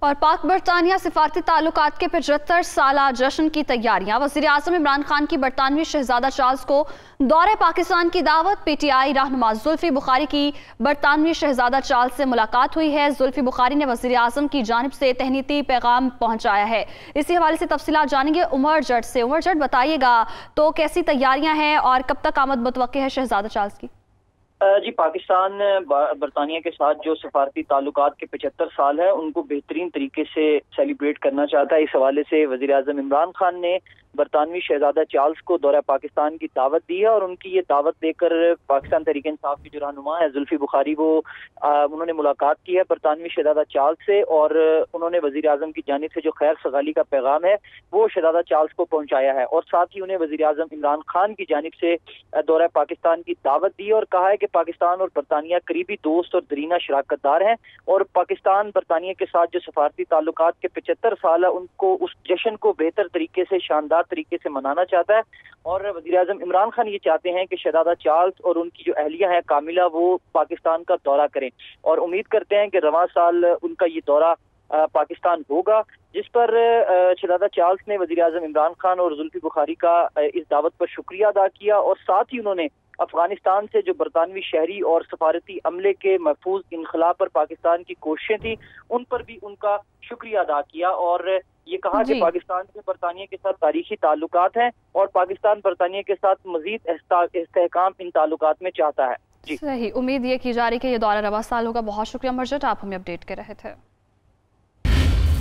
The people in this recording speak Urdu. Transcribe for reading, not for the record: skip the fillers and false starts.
اور پاک برطانیہ سفارتی تعلقات کے 75 سالہ جشن کی تیاریاں۔ وزیر اعظم عمران خان کی برطانوی شہزادہ چارلز کو دورہ پاکستان کی دعوت۔ پی ٹی آئی رہنما زلفی بخاری کی برطانوی شہزادہ چارلز سے ملاقات ہوئی ہے۔ زلفی بخاری نے وزیر اعظم کی جانب سے تہنیتی پیغام پہنچایا ہے۔ اسی حوالے سے تفصیلات جانیں گے عمر جٹ سے۔ عمر جٹ، بتائیے گا تو کیسی تیاریاں ہیں اور کب تک آمد متوقع ہے شہزادہ چارلز کی؟ جی، پاکستان برطانیہ کے ساتھ جو سفارتی تعلقات کے 75 سال ہیں ان کو بہترین طریقے سے سیلیبریٹ کرنا چاہتا ہے۔ اس حوالے سے وزیر اعظم عمران خان نے برطانوی شہزادہ چارلز کو دورہ پاکستان کی دعوت دی ہے، اور ان کی یہ دعوت دے کر پاکستان تحریک انصاف کی جو رہنما ہے زلفی بخاری، انہوں نے ملاقات کی ہے برطانوی شہزادہ چارلز سے، اور انہوں نے وزیر اعظم کی جانب سے جو خیر سگالی کا پیغام ہے وہ شہزادہ چارلز کو پہنچایا ہے، اور ساتھ ہی انہیں وزیر اعظم عمران خان کی جانب سے دورہ پاکستان کی دعوت دی اور کہا ہے کہ پاکستان اور برطانیہ قریبی دوست اور درینہ شراکت دار ہیں، اور پاکستان برطانیہ کے ساتھ جو سفارتی تعلقات کے 75 سال ہے ان کو اس جشن کو بہتر طریقے سے، شاندار طریقے سے منانا چاہتا ہے۔ اور وزیر اعظم عمران خان یہ چاہتے ہیں کہ شہزادہ چارلز اور ان کی جو اہلیہ ہے کاملہ وہ پاکستان کا دورہ کریں، اور امید کرتے ہیں کہ رواں سال ان کا یہ دورہ پاکستان ہوگا، جس پر شہزادہ چارلز نے وزیر اعظم عمران خان اور زلفی بخاری کا اس دعوت پر شکریہ ادا کیا، اور ساتھ ہی انہوں نے افغانستان سے جو برطانوی شہری اور سفارتی عملے کے محفوظ انخلاء پر پاکستان کی کوششیں تھیں ان پر بھی ان کا شکریہ ادا کیا، اور یہ کہا کہ پاکستان سے برطانیہ کے ساتھ تاریخی تعلقات ہیں اور پاکستان برطانیہ کے ساتھ مزید استحکام ان تعلقات میں چاہتا ہے۔ صحیح، امید یہ کی جا رہی کہ یہ دورہ رواں سال ہوگا۔ بہت شکریہ مرجٹ، آپ ہمیں اپڈیٹ کر رہے تھے۔